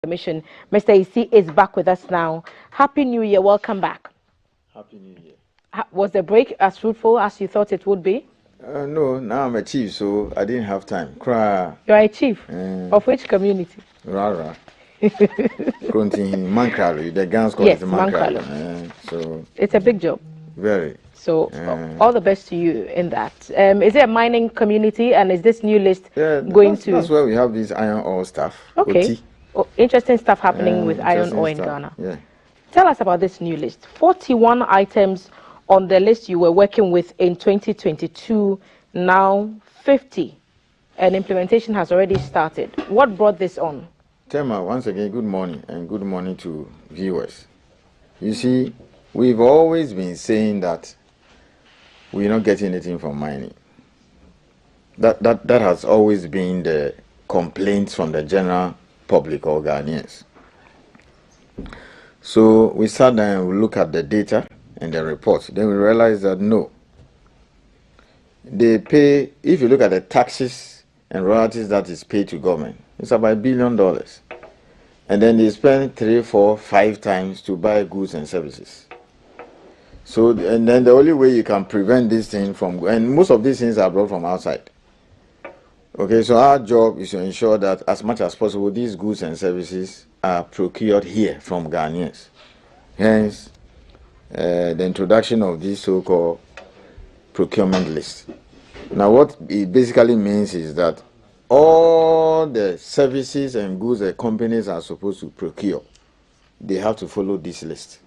Commission. Mr. Isi is back with us now. Happy New Year. Welcome back. Happy New Year. Was the break as fruitful as you thought it would be? No, now I'm a chief, so I didn't have time. Cry. You are a chief? Of which community? Rara. Mankralo, the guns call Yes, it Mankralo. So it's a big job. Very. So all the best to you in that. Is it a mining community, and is this new list going to? That's where we have this iron ore stuff. Okay. Interesting stuff happening with iron ore in Ghana. Yeah. Tell us about this new list. 41 items on the list you were working with in 2022, now 50, and implementation has already started. What brought this on? Tema, once again, good morning, and good morning to viewers. You see, we've always been saying that we're not getting anything from mining. That has always been the complaints from the general public or Ghanaians. So we sat down and we look at the data and the reports. Then we realized that no, they pay, if you look at the taxes and royalties that is paid to government, it's about $1 billion. And then they spend 3, 4, 5 times to buy goods and services. So, and then the only way you can prevent this thing from, and most of these things are brought from outside. Okay, so our job is to ensure that as much as possible, these goods and services are procured here from Ghanaians. Hence, the introduction of this so-called procurement list. Now, what it basically means is that all the services and goods that companies are supposed to procure, they have to follow this list.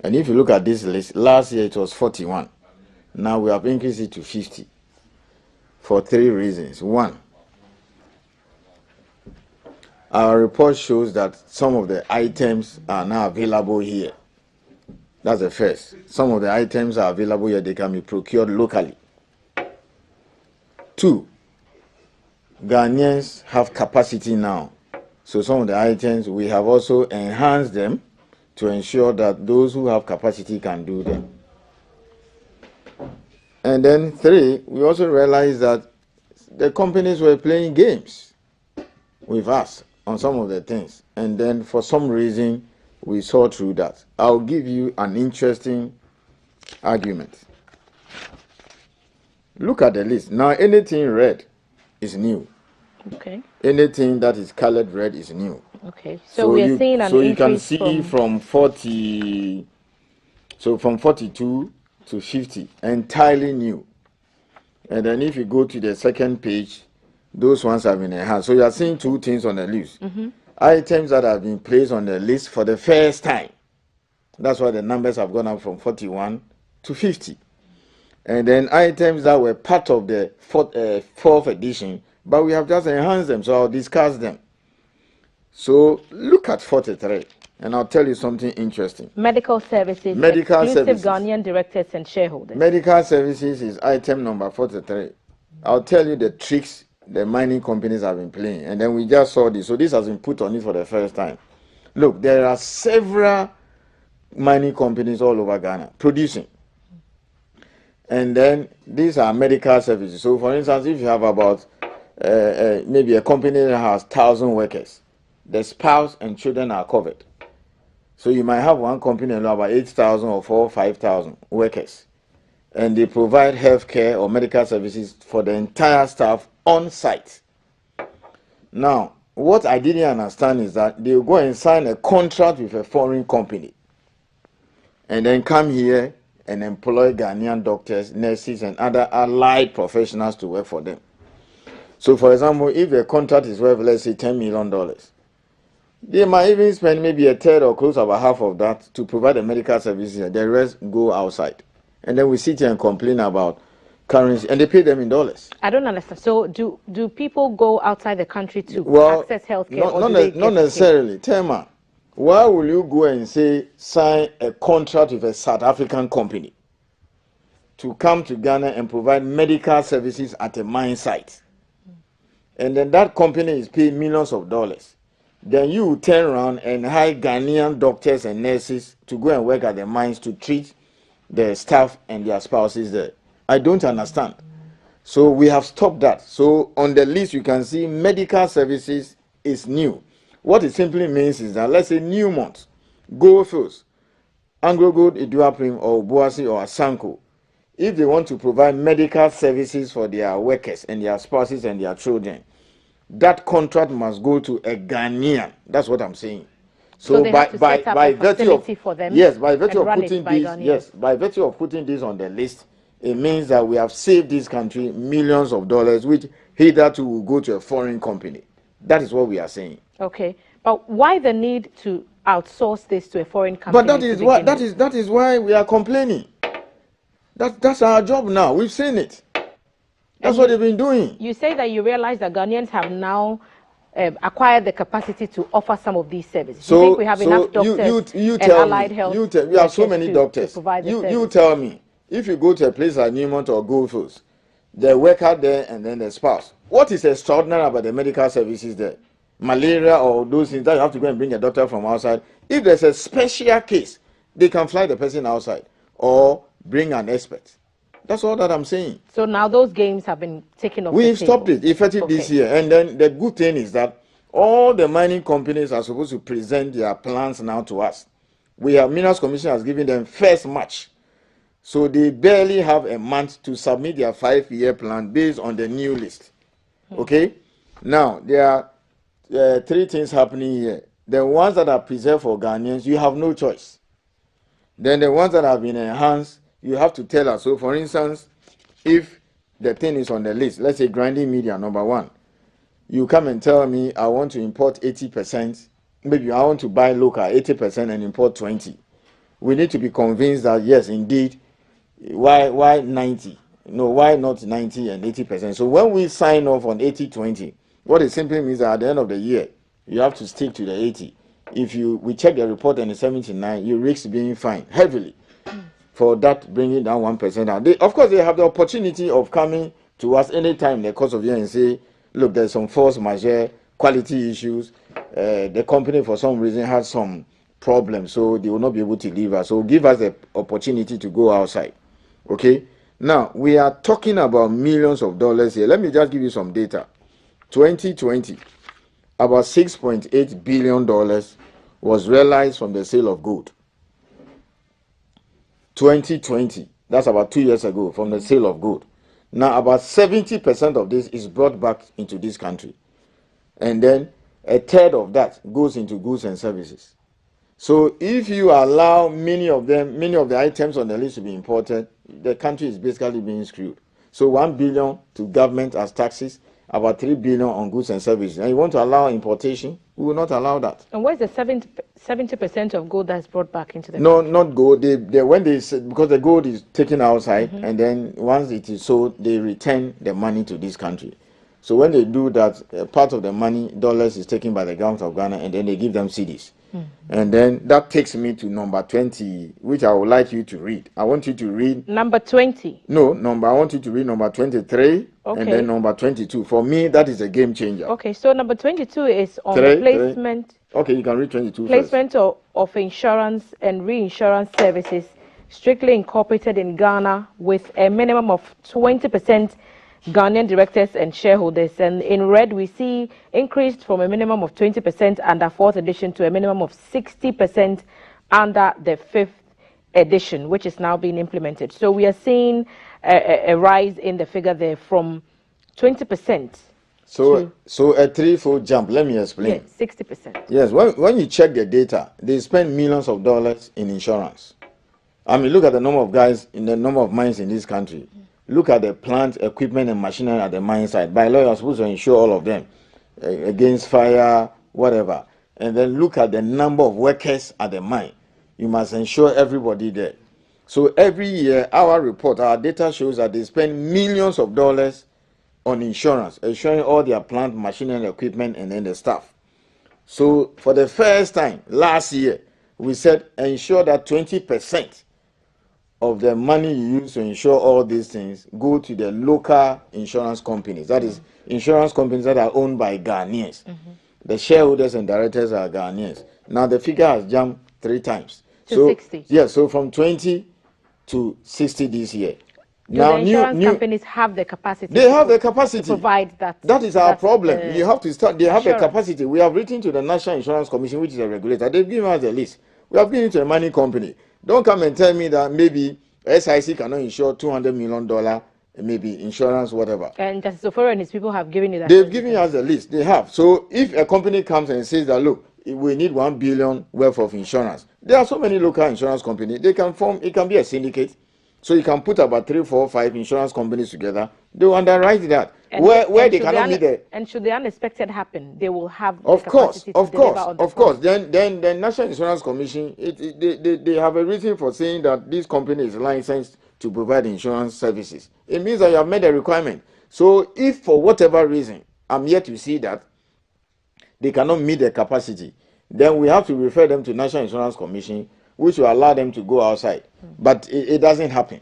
And if you look at this list, last year it was 41. Now we have increased it to 50. For 3 reasons. One, our report shows that some of the items are now available here. That's the first. Some of the items are available here, they can be procured locally. 2, Ghanaians have capacity now. So some of the items, we have also enhanced them to ensure that those who have capacity can do them. And then 3, we also realized that the companies were playing games with us on some of the things. And then for some reason, we saw through that. I'll give you an interesting argument. Look at the list. Now, anything red is new. Okay. Anything that is colored red is new. Okay. So we are seeing an increase. So you can see from 40, so from 42 to 50, entirely new. And then if you go to the second page, those ones have been enhanced. So you are seeing 2 things on the list. Items that have been placed on the list for the first time. That's why the numbers have gone up from 41 to 50. And then items that were part of the 4th edition, but we have just enhanced them, so I'll discuss them. So look at 43. And I'll tell you something interesting. Medical services, exclusive Ghanaian directors and shareholders. Medical services is item number 43. I'll tell you the tricks the mining companies have been playing. And then we just saw this. So this has been put on it for the first time. Look, there are several mining companies all over Ghana producing. And then these are medical services. So for instance, if you have about maybe a company that has 1,000 workers, the spouse and children are covered. So you might have one company and about 8,000 or 4,000 or 5,000 workers, and they provide healthcare or medical services for the entire staff on site. Now, what I didn't understand is that they will go and sign a contract with a foreign company, and then come here and employ Ghanaian doctors, nurses, and other allied professionals to work for them. So, for example, if the contract is worth, let's say, $10 million, they might even spend maybe a third or close to about half of that to provide the medical services, and the rest go outside. And then we sit here and complain about currency, and they pay them in dollars. I don't understand. So do people go outside the country to access healthcare? Not necessarily. Tema, why will you go and sign a contract with a South African company to come to Ghana and provide medical services at a mine site? And then that company is paying millions of dollars. Then you turn around and hire Ghanaian doctors and nurses to go and work at the mines to treat the staff and their spouses there. I don't understand. So we have stopped that. So on the list you can see medical services is new. What it simply means is that, let's say Newmont, Goldfields, Anglo Gold, Iduaprim, or Boasi or Asanko, if they want to provide medical services for their workers and their spouses and their children, that contract must go to a Ghanaian. That's what I'm saying. So they have to set up a facility for them. Yes, by virtue of putting this, by virtue of putting this on the list, it means that we have saved this country millions of dollars, which hitherto will go to a foreign company. That is what we are saying. Okay, but why the need to outsource this to a foreign company? But that is why we are complaining. That's our job now. We've seen it. That's what they've been doing. You say that you realize that Ghanaians have now acquired the capacity to offer some of these services. So, you think we have enough doctors you and allied health? We have so many doctors. You tell me, if you go to a place like Newmont or Goldfields, the worker there and then the spouse, what is extraordinary about the medical services there? Malaria or those things that you have to go and bring a doctor from outside. If there's a special case, they can fly the person outside or bring an expert. That's all that I'm saying. So now those games have been taken off. We've stopped it effective this year. And then the good thing is that all the mining companies are supposed to present their plans now to us. We have Minerals Commission has given them first March. So they barely have a month to submit their 5-year plan based on the new list. Okay? Now, there are 3 things happening here. The ones that are preserved for Ghanaians, you have no choice. Then the ones that have been enhanced, you have to tell us. So, for instance, if the thing is on the list, let's say grinding media, number 1, you come and tell me I want to import 80%, maybe I want to buy local 80% and import 20. We need to be convinced that, yes, indeed, why 90? No, why not 90 and 80%? So when we sign off on 80-20, what it simply means that at the end of the year, you have to stick to the 80. If we check the report and the 79, you risk being fined heavily for that, bringing down 1% down. Of course, they have the opportunity of coming to us anytime in the course of the year and say, look, there's some force majeure, quality issues. The company, for some reason, has some problems, so they will not be able to leave us. So give us the opportunity to go outside. Okay? Now, we are talking about millions of dollars here. Let me just give you some data. 2020, about $6.8 billion was realized from the sale of gold. 2020, that's about 2 years ago, from the sale of gold. Now, about 70% of this is brought back into this country. And then a third of that goes into goods and services. So if you allow many of the items on the list to be imported, the country is basically being screwed. So 1 billion to government as taxes, about 3 billion on goods and services. And you want to allow importation? We will not allow that. And where's the 70% of gold that's brought back into the country? No, not gold. Because the gold is taken outside, and then once it is sold, they return the money to this country. So when they do that, part of the money, dollars, is taken by the government of Ghana, and then they give them cedis. And then that takes me to number 20, which I would like you to read. I want you to read number 20. No, I want you to read number 23, and then number 22. For me, that is a game changer. Okay, so number 22 is on the placement. Okay, you can read 22 placement of insurance and reinsurance services strictly incorporated in Ghana with a minimum of 20% Ghanaian directors and shareholders. And in red, we see increased from a minimum of 20% under 4th edition to a minimum of 60% under the 5th edition, which is now being implemented. So we are seeing a rise in the figure there from 20%. So a threefold jump. Let me explain. Yes, 60%. Yes, when you check the data, they spend millions of dollars in insurance. I mean, look at the number of guys in the number of mines in this country. Look at the plant, equipment, and machinery at the mine site. By law, you're supposed to insure all of them against fire, whatever. And then look at the number of workers at the mine. You must insure everybody there. So every year, our data shows that they spend millions of dollars on insurance, insuring all their plant, machinery, equipment, and then the staff. So for the first time last year, we said ensure that 20% of the money you use to insure all these things go to the local insurance companies. That is, insurance companies that are owned by Ghanaians. The shareholders and directors are Ghanaians. Now the figure has jumped 3 times. To 60. Yeah, so from 20 to 60 this year. Do the insurance companies have the capacity? They have the capacity to provide that. That is our problem. You have to start. They have the capacity. We have written to the National Insurance Commission, which is a regulator. They've given us the list. We have given it to a mining company. Don't come and tell me that maybe SIC cannot insure $200 million, maybe insurance, whatever. And Justice Ofori and his people have given you that. They've given us the list. They have. So if a company comes and says that, look, we need 1 billion worth of insurance, there are so many local insurance companies. They can form. It can be a syndicate. So you can put about 3, 4, 5 insurance companies together. They will underwrite that. And where they cannot meet the... And should the unexpected happen, they will have of course. Then the National Insurance Commission, they have a reason for saying that this company is licensed to provide insurance services. It means that you have made a requirement. So if for whatever reason, I'm yet to see that they cannot meet the capacity, then we have to refer them to National Insurance Commission, which will allow them to go outside. But it doesn't happen.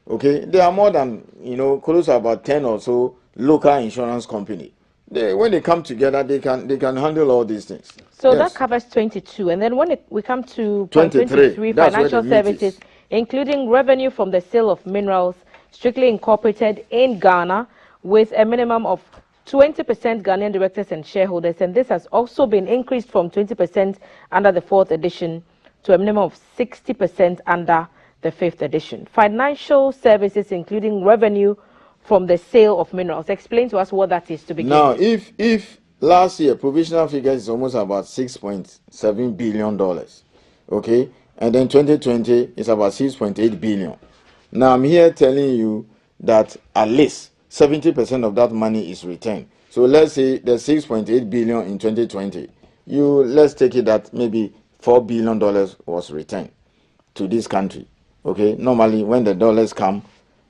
Okay, there are more than, close to about 10 or so local insurance companies. When they come together, they can handle all these things. So that covers 22. And then when we come to 23, financial services, including revenue from the sale of minerals strictly incorporated in Ghana with a minimum of 20% Ghanaian directors and shareholders. And this has also been increased from 20% under the 4th edition to a minimum of 60% under the 5th edition. Financial services, including revenue from the sale of minerals. Explain to us what that is to begin now, with. If last year provisional figure is almost about $6.7 billion, okay, and then 2020 is about 6.8 billion. Now I'm here telling you that at least 70% of that money is returned. So let's say the 6.8 billion in 2020. Let's take it that maybe $4 billion was returned to this country. Okay, normally when the dollars come,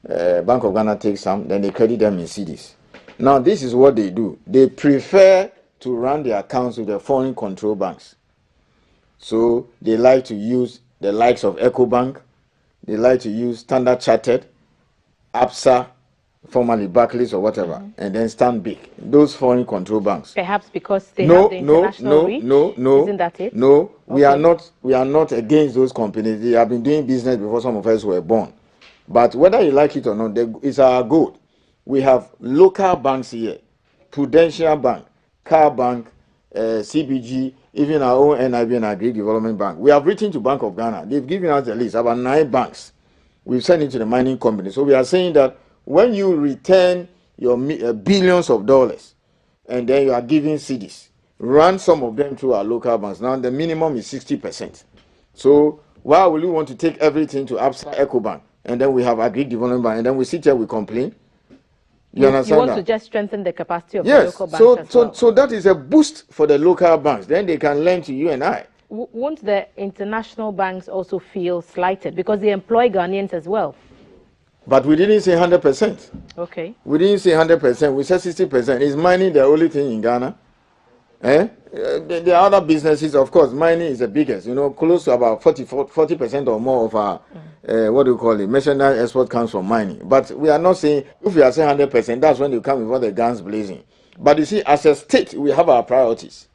Bank of Ghana takes some, then they credit them in cedis. Now this is what they do. They prefer to run their accounts with the foreign control banks. So they like to use the likes of EcoBank, they like to use Standard Chartered, ABSA, formerly Barclays or whatever, and then Stanbic, those foreign control banks. Perhaps because they have the international reach? No. Isn't that it? No, okay. We are not against those companies. They have been doing business before some of us were born. But whether you like it or not, it's our goal. We have local banks here, Prudential Bank, Car Bank, CBG, even our own NIB and Agri Development Bank. We have written to Bank of Ghana. They've given us a list, about 9 banks. We've sent it to the mining company. So we are saying that when you return your billions of dollars and then you are giving cedis, run some of them through our local banks. Now the minimum is 60%. So why will you want to take everything to ABSA EcoBank and then we have Agri Development Bank and then we sit here, we complain? You understand? You want to just strengthen the capacity of the local banks. So that is a boost for the local banks. Then they can lend to you and I. Won't the international banks also feel slighted because they employ Ghanaians as well? But we didn't say 100%. Okay. We didn't say 100%. We said 60%. Is mining the only thing in Ghana? There are other businesses, of course. Mining is the biggest. Close to about 40% or more of our, merchandise export comes from mining. But we are not saying, if we are saying 100%, that's when you come with all the guns blazing. But you see, as a state, we have our priorities.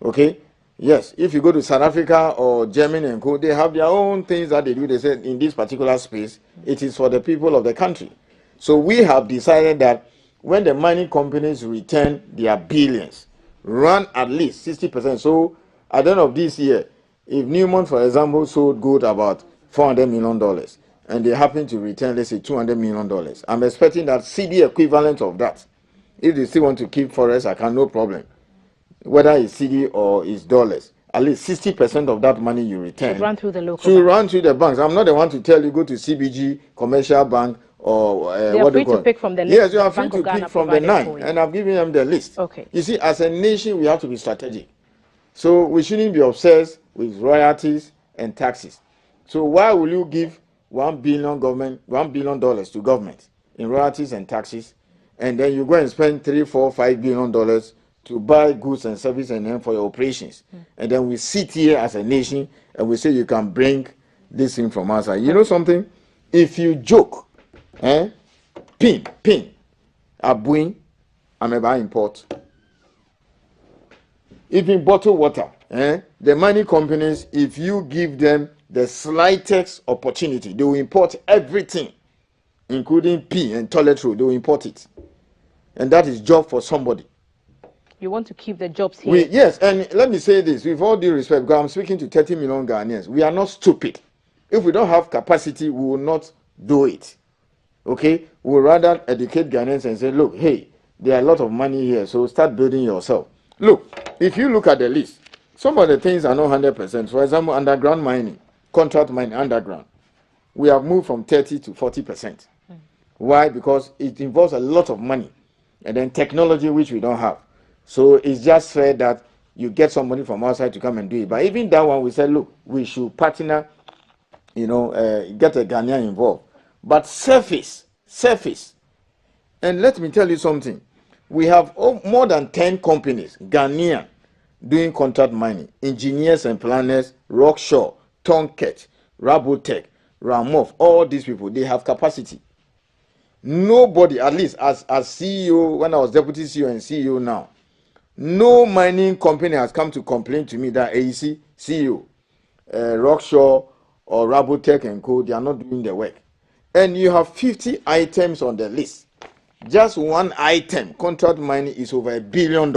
Okay? Yes, if you go to South Africa or Germany and Co, they have their own things that they do. They say in this particular space, it is for the people of the country. So we have decided that when the mining companies return their billions, run at least 60%. So at the end of this year, if Newmont, for example, sold gold about $400 million and they happen to return, let's say, $200 million, I'm expecting that CD equivalent of that. If they still want to keep forex account, no problem. Whether it's CD or it's dollars, at least 60% of that money you return should run through the local banks. Run through the banks. I'm not the one to tell you go to CBG, Commercial Bank, or what do you call it? Pick from the list. Yes, you are free to pick from the 9, and I've given them the list. Okay. You see, as a nation, we have to be strategic. So we shouldn't be obsessed with royalties and taxes. So why will you give $1 billion to government in royalties and taxes, and then you go and spend $3, $4, $5 billion to buy goods and services and then for your operations? And then we sit here as a nation and we say you can bring this thing from outside. You know something? If you joke, pin, abuin, ameba import. Even bottled water, the mining companies, if you give them the slightest opportunity, they will import everything including pee and toilet roll, they will import it. And that is job for somebody. You want to keep the jobs here? Yes, and let me say this, with all due respect, because I'm speaking to 30 million Ghanaians, we are not stupid. If we don't have capacity, we will not do it. Okay? We will rather educate Ghanaians and say, look, hey, there are a lot of money here, so start building yourself. Look, if you look at the list, some of the things are not 100%. For example, underground mining, contract mining, underground. We have moved from 30 to 40%. Why? Because it involves a lot of money and then technology which we don't have. So it's just fair that you get somebody from outside to come and do it. But even that one, we said, look, we should partner, get a Ghanaian involved. But surface. And let me tell you something. We have more than 10 companies, Ghanaian, doing contract mining. Engineers and planners, Rockshore, Tonket, Rabotech, Ramoff, all these people, they have capacity. Nobody, at least as CEO, when I was deputy CEO and CEO now, no mining company has come to complain to me that AEC, CEO, Rockshore or Rabotech and Co, they are not doing the work. And you have 50 items on the list. Just one item, contract mining, is over $1 billion.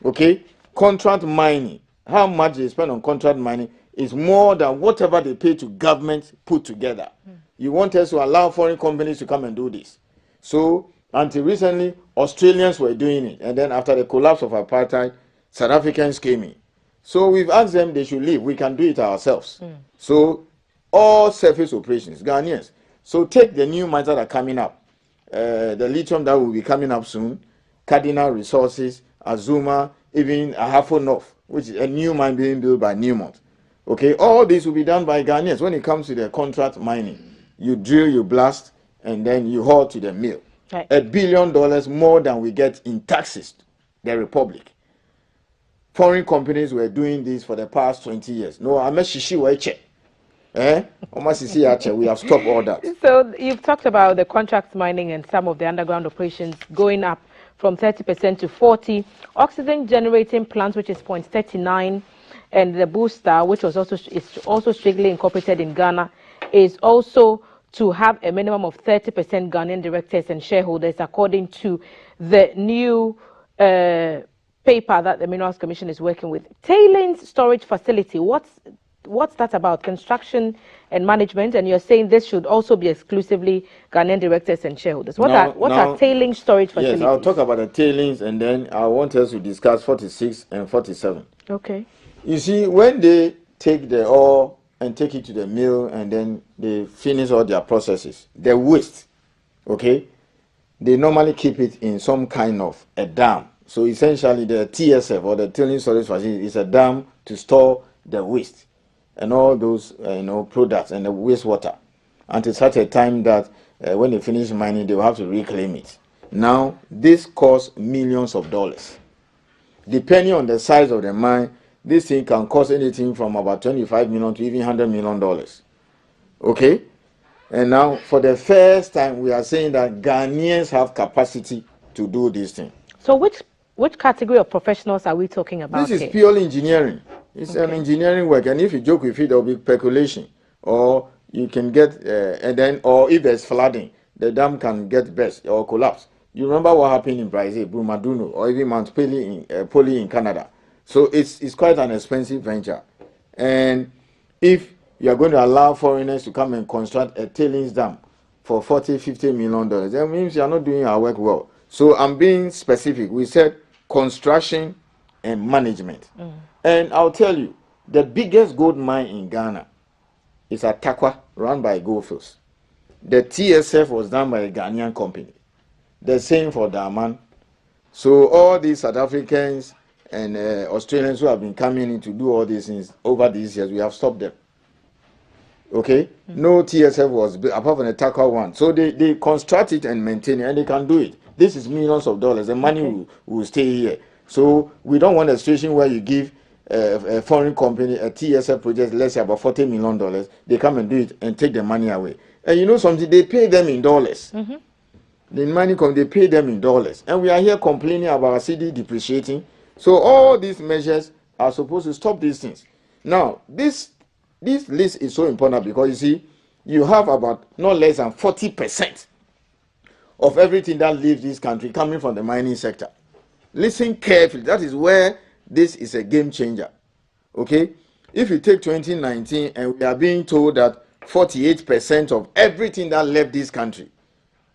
Okay? Contract mining, how much they spend on contract mining is more than whatever they pay to government put together. You want us to allow foreign companies to come and do this. So, until recently, Australians were doing it. And then after the collapse of apartheid, South Africans came in. So we've asked them they should leave. We can do it ourselves. So, all surface operations, Ghanaians. So take the new mines that are coming up. The lithium that will be coming up soon, Cardinal Resources, Azuma, even Ahafo North, which is a new mine being built by Newmont. Okay, all this will be done by Ghanaians. When it comes to the contract mining, you drill, you blast, and then you haul to the mill. Right. $1 billion more than we get in taxes, the Republic. Foreign companies were doing this for the past 20 years. No, I'm a shishi weche. We have stopped all that. So you've talked about the contract mining and some of the underground operations going up from 30% to 40%. Oxygen generating plants, which is 0.39, and the booster, which is also strictly incorporated in Ghana, is also to have a minimum of 30% Ghanaian directors and shareholders, according to the new paper that the Minerals Commission is working with. Tailings storage facility, what's that about? Construction and management, and you're saying this should also be exclusively Ghanaian directors and shareholders. What are tailings storage facilities? Yes, I'll talk about the tailings, and then I want us to discuss 46 and 47. Okay. You see, when they take the ore and take it to the mill and then they finish all their processes, the waste, okay, they normally keep it in some kind of a dam. So essentially the TSF, or the tailings storage facility, is a dam to store the waste and all those products and the wastewater until such a time that when they finish mining, they will have to reclaim it. Now, this costs millions of dollars. Depending on the size of the mine, this thing can cost anything from about $25 million to even $100 million. Okay? And now, for the first time, we are saying that Ghanaians have capacity to do this thing. So which category of professionals are we talking about? This is purely engineering. It's an engineering work, and if you joke with it, there will be speculation, or you can get, or if there's flooding, the dam can get burst or collapse. You remember what happened in Brazil, Brumadinho, or even Mount Poli in Canada. So it's quite an expensive venture. And if you are going to allow foreigners to come and construct a tailings dam for $40-50 million, that means you are not doing our work well. So I'm being specific. We said construction and management. And I'll tell you, the biggest gold mine in Ghana is at Takwa, run by Goldfields. The TSF was done by a Ghanaian company. The same for Daman. So all these South Africans and Australians who have been coming in to do all these things over these years, we have stopped them. Okay? No TSF was built apart from the Takwa one. So they construct it and maintain it, and they can do it. This is millions of dollars. The money will stay here. So we don't want a situation where you give a foreign company a TSF project, let's say about $40 million. They come and do it and take the money away. And you know something? They pay them in dollars. The money they pay them in dollars. And we are here complaining about our cedi depreciating. So all these measures are supposed to stop these things. Now, this list is so important because you see, you have about not less than 40% of everything that leaves this country coming from the mining sector. Listen carefully. That is where this is a game changer. Okay? If you take 2019 and we are being told that 48% of everything that left this country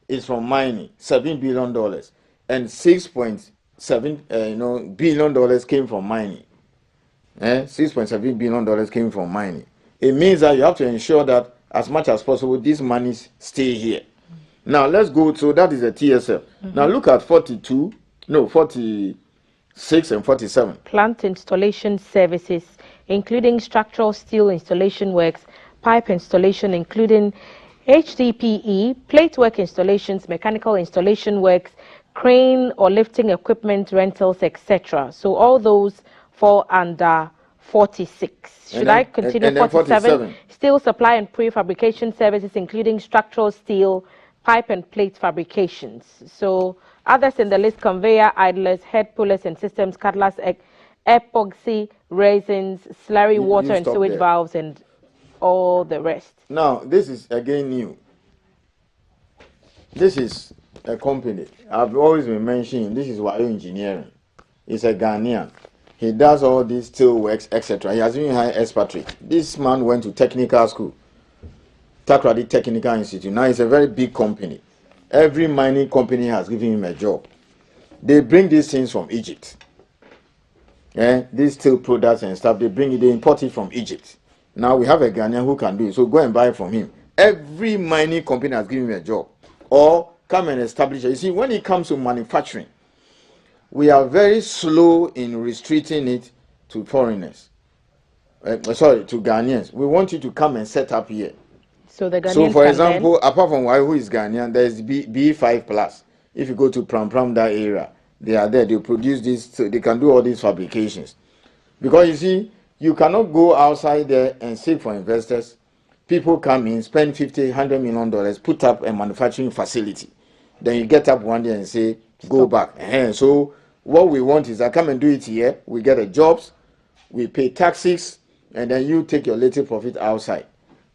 is from mining, $7 billion, and $6.7 billion came from mining. $6.7 billion came from mining. It means that you have to ensure that as much as possible these monies stay here. Now let's go. So that is a TSL. Now look at 46 and 47. Plant installation services, including structural steel installation works, pipe installation, including HDPE, plate work installations, mechanical installation works, crane or lifting equipment rentals, etc. So all those fall under 46. Should I continue? 47. Steel supply and prefabrication services, including structural steel, pipe and plate fabrications. So others in the list: conveyor, idlers, head pullers and systems, cutlass, epoxy, resins, slurry, water and sewage valves, and all the rest. Now, this is again new. This is a company I've always been mentioning. This is Wayo Engineering. He's a Ghanaian. He does all these steel works, etc. He has been high expatriate. This man went to technical school, Takrady Technical Institute. Now it's a very big company. Every mining company has given him a job. They bring these things from Egypt. These steel products and stuff, they import it from Egypt. Now we have a Ghanaian who can do it. So go and buy from him. Every mining company has given him a job. Or come and establish it. You see, when it comes to manufacturing, we are very slow in restricting it to foreigners. To Ghanaians. We want you to come and set up here. So the Ghanaians. So for example, apart from who is Ghanaian, there is B5 Plus. If you go to Pram that area, they are there. They produce this. So they can do all these fabrications. Because you see, you cannot go outside there and seek for investors. People come in, spend $50, $100 million, put up a manufacturing facility. Then you get up one day and say, go back. So what we want is that come and do it here. We get the jobs, we pay taxes, and then you take your little profit outside.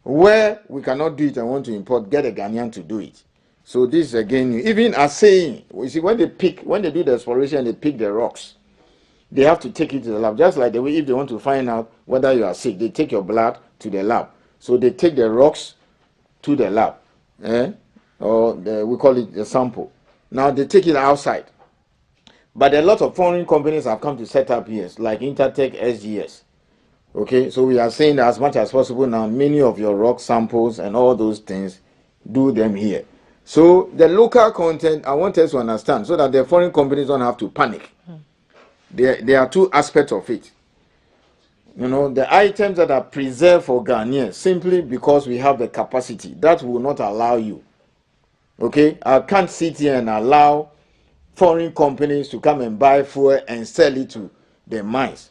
Where we cannot do it and want to import, get a Ghanaian to do it. So this is again, even as saying, you see, when they do the exploration, they pick the rocks. They have to take it to the lab. Just like the way if they want to find out whether you are sick, they take your blood to the lab. So they take the rocks to the lab. We call it the sample. Now they take it outside. But a lot of foreign companies have come to set up here, like Intertech, SGS. Okay, so we are saying that as much as possible now, many of your rock samples and all those things, do them here. So the local content, I want us to understand, so that the foreign companies don't have to panic. There are two aspects of it. The items that are preserved for Ghanaians, simply because we have the capacity, that will not allow you. Okay, I can't sit here and allow foreign companies to come and buy fuel and sell it to the mines.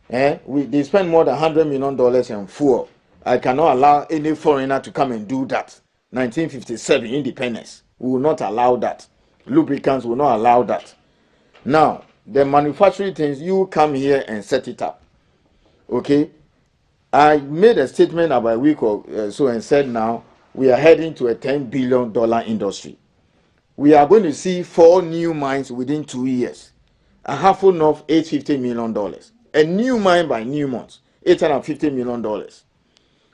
They spend more than $100 million in fuel. I cannot allow any foreigner to come and do that. 1957 independence. We will not allow that. Lubricants will not allow that. Now, the manufacturing things, you come here and set it up. Okay? I made a statement about a week or so and said now we are heading to a $10 billion industry. We are going to see 4 new mines within 2 years. Ahafo North, $850 million. A new mine by Newmont, $850 million.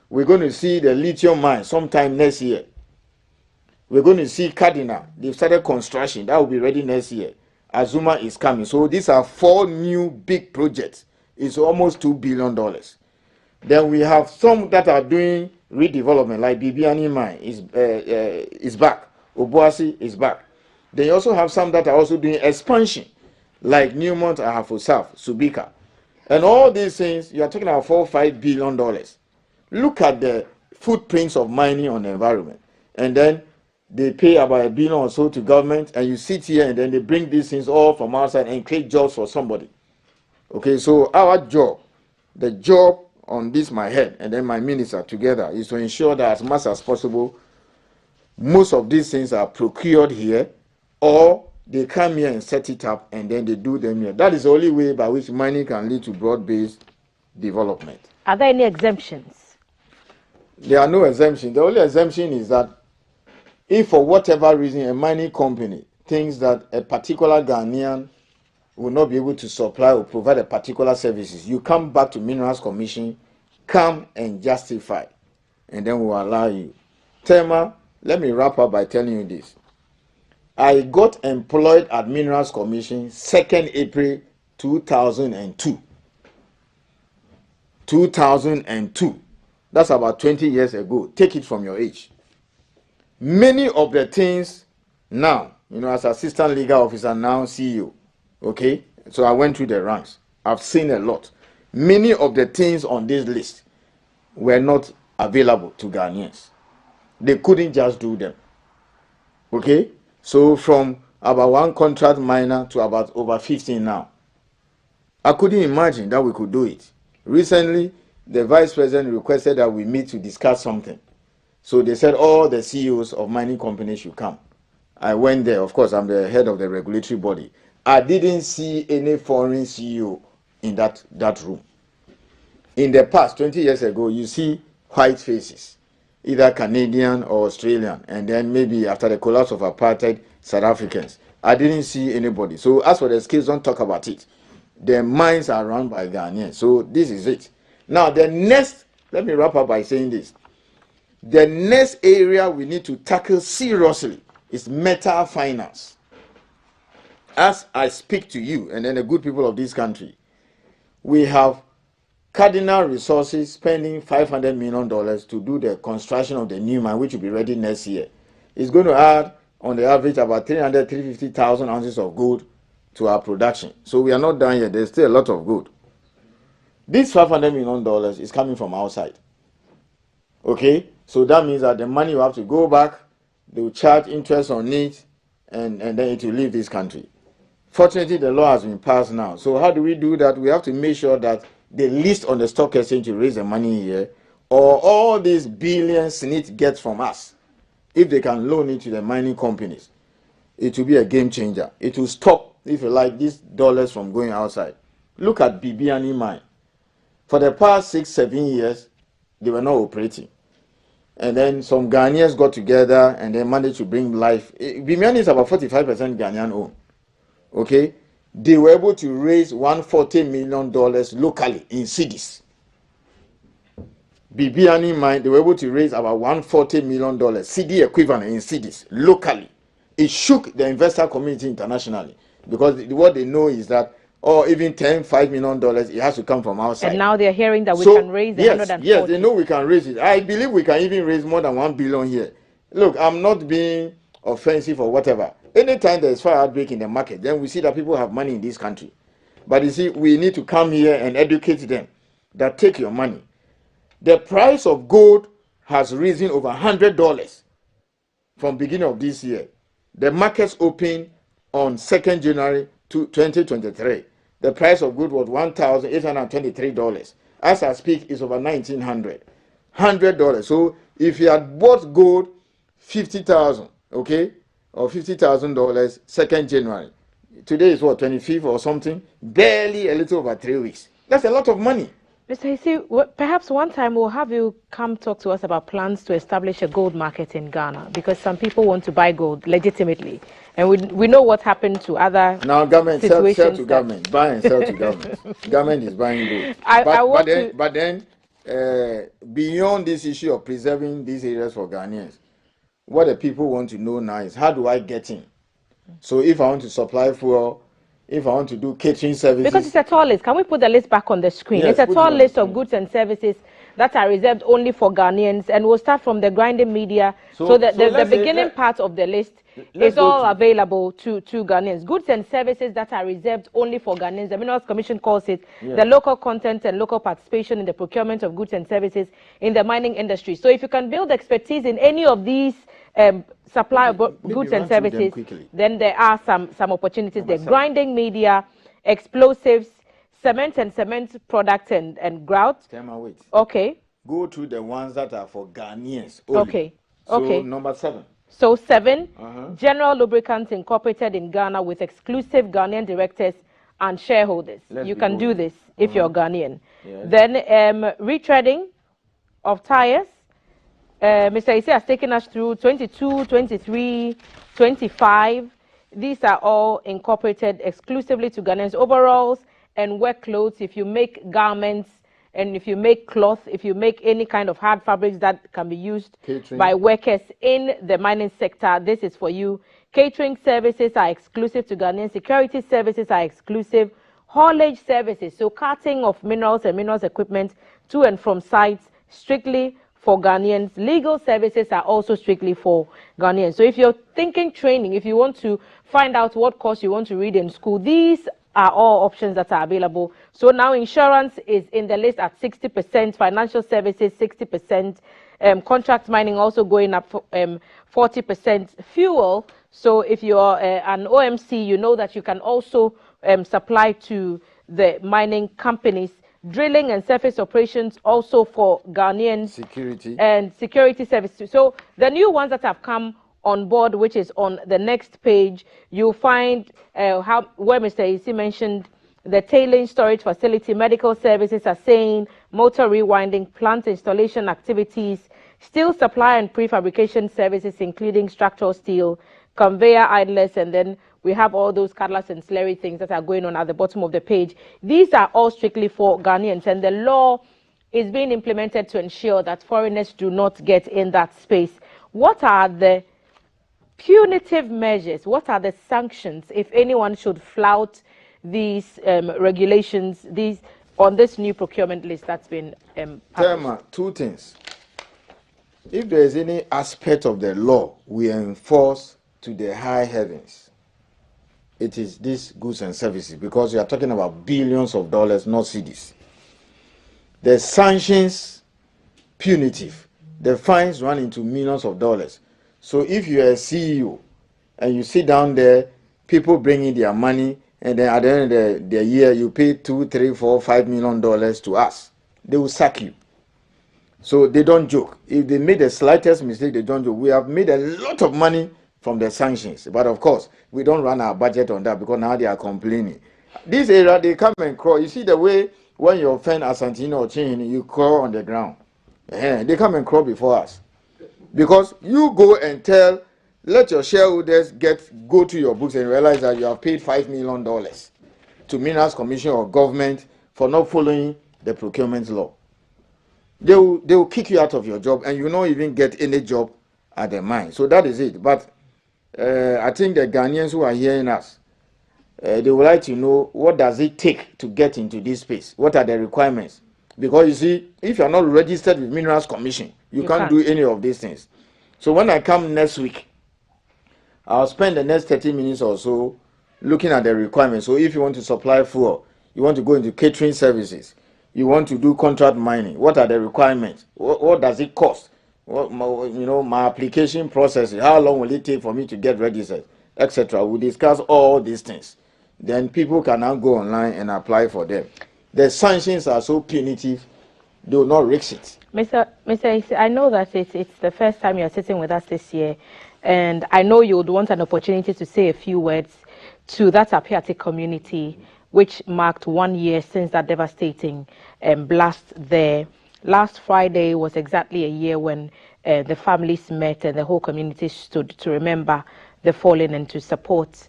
We're going to see the lithium mine sometime next year. We're going to see Cardinal. They've started construction. That will be ready next year. Azuma is coming. So these are 4 new big projects. It's almost $2 billion. Then we have some that are doing redevelopment, like Bibiani mine is back. Obuasi is back. Then you also have some that are also doing expansion, like Newmont, Ahafo South, Subika. And all these things, you are talking about $4 or $5 billion. Look at the footprints of mining on the environment. And then they pay about $1 billion or so to government, and you sit here and then they bring these things all from outside and create jobs for somebody. Okay, so our job, the job on this, my head, and then my minister together, is to ensure that as much as possible, most of these things are procured here, or they come here and set it up and then they do them here. That is the only way by which mining can lead to broad-based development. Are there any exemptions? there are no exemptions. The only exemption is that if for whatever reason a mining company thinks that a particular Ghanaian will not be able to supply or provide a particular services, you come back to Minerals Commission, come and justify, and then we'll allow you. Tema, let me wrap up by telling you this. I got employed at Minerals Commission 2nd April 2002. 2002. That's about 20 years ago. Take it from your age. Many of the things now, as assistant legal officer, now CEO, okay? So I went through the ranks. I've seen a lot. Many of the things on this list were not available to Ghanaians. They couldn't just do them. Okay? So from about one contract miner to about over 15 now. I couldn't imagine that we could do it. Recently, the vice president requested that we meet to discuss something. So they said all the CEOs of mining companies should come. I went there. Of course, I'm the head of the regulatory body. I didn't see any foreign CEO in that room. In the past, 20 years ago, you see white faces, either Canadian or Australian, and then maybe after the collapse of apartheid, South Africans. I didn't see anybody. So as for the skills, don't talk about it. The mines are run by Ghanaians. So this is it. Now, let me wrap up by saying this. The next area we need to tackle seriously is metal finance. As I speak to you and then the good people of this country, we have Cardinal Resources spending $500 million to do the construction of the new mine, which will be ready next year. It's going to add, on the average, about 350,000 ounces of gold to our production. So we are not done yet. There's still a lot of gold. This $500 million is coming from outside. Okay? So that means that the money will have to go back, they will charge interest on it, and then it will leave this country. Fortunately, the law has been passed now. So how do we do that? We have to make sure that they list on the stock exchange to raise the money here, or all these billions SNIT gets from us, if they can loan it to the mining companies, it will be a game changer. It will stop, if you like, these dollars from going outside. Look at Bibiani mine. For the past 6-7 years, they were not operating. And then some Ghanaians got together and they managed to bring life. Bibiani is about 45% Ghanaian owned. Okay? They were able to raise $140 million locally in cedis. Bibiani mine, they were able to raise about $140 million CD equivalent in cedis locally. It shook the investor community internationally because what they know is that, or even $5 million, it has to come from outside. And now they're hearing that we can raise 140. Yes, they know we can raise it. I believe we can even raise more than $1 billion here. Look, I'm not being offensive or whatever. Anytime there's fire outbreak in the market, then we see that people have money in this country. But you see, we need to come here and educate them that take your money. The price of gold has risen over $100 from beginning of this year. The markets opened on 2nd January 2023. The price of gold was $1,823. As I speak, it's over $1,900. $100. So if you had bought gold $50,000, okay, or $50,000 2nd January, today is what, 25th or something? Barely a little over 3 weeks. That's a lot of money. Mr. Hisi, perhaps one time we'll have you come talk to us about plans to establish a gold market in Ghana, because some people want to buy gold legitimately. And we know what happened to other now government situations. Sell to government, buy and sell to government. Government is buying gold. But then, beyond this issue of preserving these areas for Ghanaians, what the people want to know now is, how do I get in? So if I want to supply fuel, if I want to do catering services. Because it's a tall list. Can we put the list back on the screen? Yes, it's a tall list of goods and services that are reserved only for Ghanaians. And we'll start from the grinding media. So the beginning part of the list is all available to Ghanaians. Goods and services that are reserved only for Ghanaians. The Minerals Commission calls it the local content and local participation in the procurement of goods and services in the mining industry. So if you can build expertise in any of these supply of goods and services, then there are some opportunities there. Grinding media, explosives, cement and cement products and grout. Wait. Okay. Go to the ones that are for Ghanaians only. Okay. So okay. Number 7. So 7, General Lubricants Incorporated in Ghana with exclusive Ghanaian directors and shareholders. You can do this if you're Ghanaian. Yes. Then retreading of tires, Mr. Isi has taken us through 22, 23, 25. These are all incorporated exclusively to Ghanaians. Overalls and work clothes, if you make garments, and if you make cloth, if you make any kind of hard fabrics that can be used Catering. by workers in the mining sector, this is for you. Catering services are exclusive to Ghanaians. Security services are exclusive. Haulage services, so carting of minerals and minerals equipment to and from sites, strictly for Ghanaians. Legal services are also strictly for Ghanaians. So if you're thinking training, if you want to find out what course you want to read in school, these are all options that are available. So now insurance is in the list at 60%, financial services 60%, contract mining also going up 40%, fuel. So if you're an OMC, you know that you can also supply to the mining companies. Drilling and surface operations also for Ghanaians. Security. And security services. So the new ones that have come on board, which is on the next page, you'll find where Mr. Isi mentioned the tailing storage facility, medical services are saying, motor rewinding, plant installation activities, steel supply and prefabrication services, including structural steel, conveyor idlers, and then we have all those cutlass and slurry things that are going on at the bottom of the page. These are all strictly for Ghanaians, and the law is being implemented to ensure that foreigners do not get in that space. What are the punitive measures? What are the sanctions if anyone should flout these regulations, these on this new procurement list that's been Thelma, two things. If there is any aspect of the law we enforce to the high heavens, it is these goods and services, because you are talking about billions of dollars, not cedis. The sanctions, punitive. The fines run into millions of dollars. So if you are a CEO and you sit down there, people bring in their money, and then at the end of the year you pay $2, $3, $4, $5 million to us, they will sack you. So they don't joke. If they made the slightest mistake, they don't joke. We have made a lot of money from the sanctions, but of course we don't run our budget on that, because now they are complaining. This area, they come and crawl. You see the way when you offend Asantino or Chin, you crawl on the ground. They come and crawl before us, because you go and tell, let your shareholders go to your books and realize that you have paid $5 million to Minerals Commission or government for not following the procurement law. They will kick you out of your job, and you not even get any job at the mine. So that is it. But I think the Ghanaians who are hearing us, they would like to know, what does it take to get into this space? What are the requirements? Because you see, if you are not registered with Minerals Commission, you can't do any of these things. So when I come next week, I'll spend the next 30 minutes or so looking at the requirements. So if you want to supply fuel, you want to go into catering services, you want to do contract mining, what are the requirements? What does it cost? My application process, how long will it take for me to get registered, etc. We'll discuss all these things. Then people can now go online and apply for them. The sanctions are so punitive, they will not risk it. Mr. I know that it's the first time you're sitting with us this year, and I know you would want an opportunity to say a few words to that Apiatic community, which marked 1 year since that devastating blast there. Last Friday was exactly a year when the families met and the whole community stood to remember the fallen and to support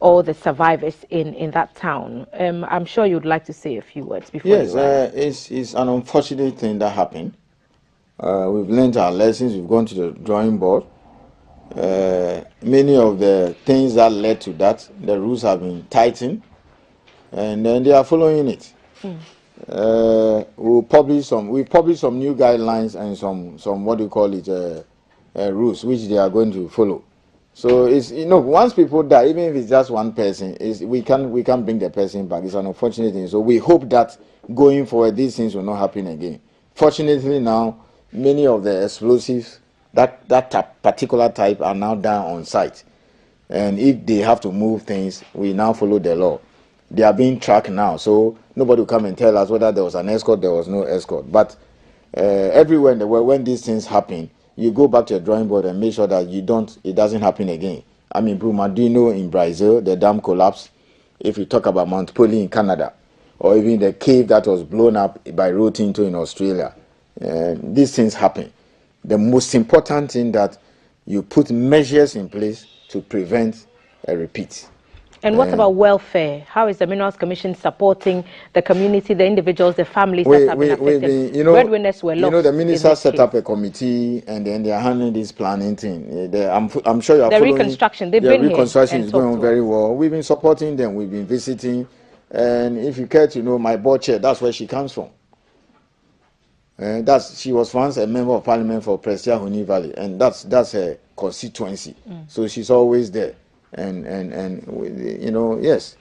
all the survivors in that town. I'm sure you'd like to say a few words before. Yes, it's an unfortunate thing that happened. We've learned our lessons. We've gone to the drawing board. Many of the things that led to that, the rules have been tightened, and then they are following it. We've published some new guidelines and some what do you call it, rules which they are going to follow. So it's, once people die, even if it's just one person, we can bring the person back. It's an unfortunate thing. So we hope that going forward these things will not happen again. Fortunately now, many of the explosives that particular type are now down on site, and if they have to move things, we now follow the law. They are being tracked now, so nobody will come and tell us whether there was an escort, there was no escort. But everywhere in the world, when these things happen, you go back to your drawing board and make sure that it doesn't happen again. I mean, Brumadinho in Brazil, the dam collapsed. If you talk about Mount Poli in Canada, or even the cave that was blown up by Rio Tinto in Australia, these things happen. the most important thing that you put measures in place to prevent a repeat. And what about welfare? How is the Minerals Commission supporting the community, the individuals, the families that have been affected? Breadwinners were lost. The minister set up a committee, and then they are handling this planning thing. I'm sure you are the following. Reconstruction. They've the been reconstruction here is going on very well. We've been supporting them. We've been visiting, and if you care to know, my board chair, that's where she comes from. She was once a member of parliament for Prestia Huni Valley, and that's her constituency. So she's always there. And yes.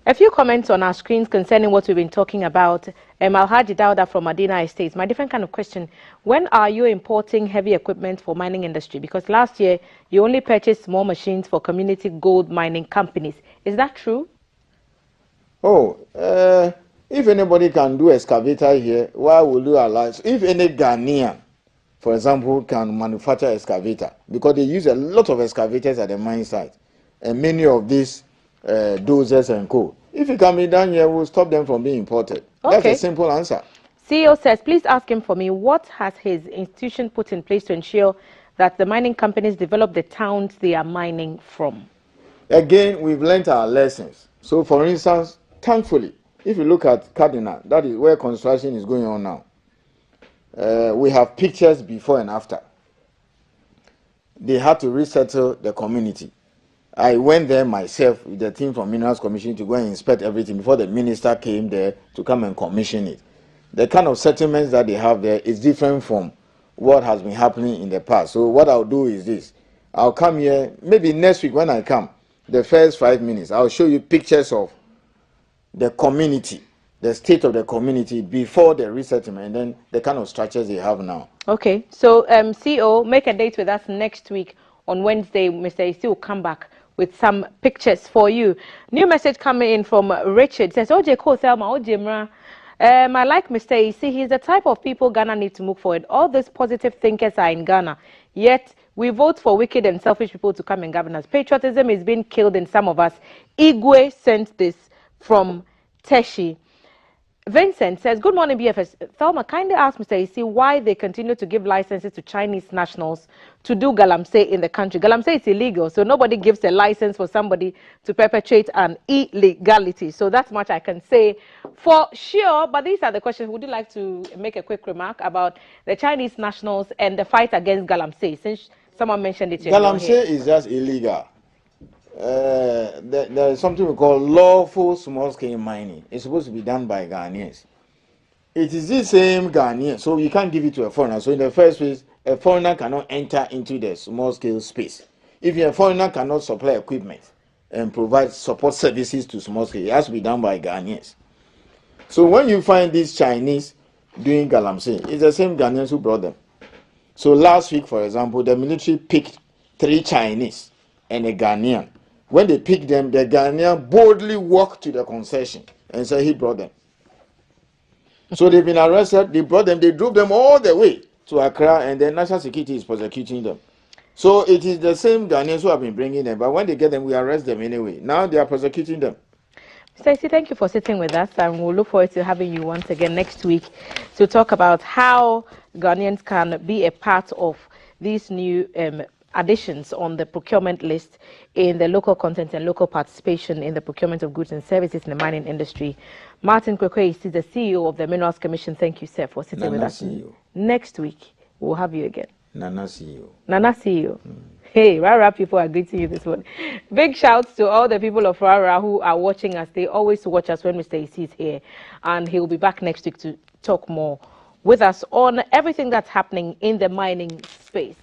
A few comments on our screens concerning what we've been talking about. Alhaji Dauda from Medina Estates. My different kind of question: when are you importing heavy equipment for mining industry? Because last year you only purchased small machines for community gold mining companies. Is that true? If anybody can do excavator here, why will you allow? If any Ghanaian, for example, can manufacture excavator, because they use a lot of excavators at the mine site, and many of these dozers and co. If it can be done here, we'll stop them from being imported. Okay. That's a simple answer. CEO says, please ask him for me, what has his institution put in place to ensure that the mining companies develop the towns they are mining from? Again, we've learned our lessons. So, for instance, thankfully, if you look at Cardinal, that is where construction is going on now. We have pictures before and after. They had to resettle the community. I went there myself with the team from Minerals Commission to go and inspect everything before the minister came there to come and commission it. The kind of settlements that they have there is different from what has been happening in the past. So what I'll do is this. I'll come here, maybe next week when I come, the first 5 minutes, I'll show you pictures of the community, the state of the community before the resettlement, and then the kind of structures they have now. Okay, so CEO, make a date with us next week on Wednesday. Mr. AC will come back with some pictures for you. New message coming in from Richard. It says, Oje Ko Selma, Oje Mra. I like Mr. AC. He's the type of people Ghana needs to move forward. All these positive thinkers are in Ghana. Yet, we vote for wicked and selfish people to come and govern us. Patriotism is being killed in some of us. Igwe sent this from Teshi. Vincent says, good morning, BFS. Thelma, kindly ask Mr. AC why they continue to give licenses to Chinese nationals to do galamsey in the country. Galamsey is illegal, so nobody gives a license for somebody to perpetrate an illegality. So that's much I can say for sure. But these are the questions. Would you like to make a quick remark about the Chinese nationals and the fight against galamsey, since someone mentioned it? Galamsey is just illegal. There is something we call lawful small-scale mining. It's supposed to be done by Ghanaians. It is the same Ghanaian, so you can't give it to a foreigner. So in the first place, a foreigner cannot enter into the small-scale space. If a foreigner cannot supply equipment and provide support services to small-scale, it has to be done by Ghanaians. So when you find these Chinese doing galamsey, it's the same Ghanaians who brought them. So last week, for example, the military picked 3 Chinese and a Ghanaian. When they picked them, the Ghanaian boldly walked to the concession and said he brought them. So they've been arrested, they brought them, they drove them all the way to Accra, and then national security is prosecuting them. So it is the same Ghanaians who have been bringing them, but when they get them, we arrest them anyway. Now they are prosecuting them. Stacey, thank you for sitting with us, and we'll look forward to having you once again next week to talk about how Ghanaians can be a part of these new additions on the procurement list in the local content and local participation in the procurement of goods and services in the mining industry. Martin Kwekwe is the CEO of the Minerals Commission. Thank you, sir, for sitting with us. CEO. Next week, we'll have you again. Nana CEO. Nana CEO. Hey, Rara people are greeting you this morning. Big shouts to all the people of Rara who are watching us. They always watch us when Mr. AC is here. And he'll be back next week to talk more with us on everything that's happening in the mining space.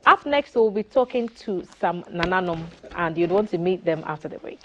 Up next, we'll be talking to some Nananom, and you'd want to meet them after the break.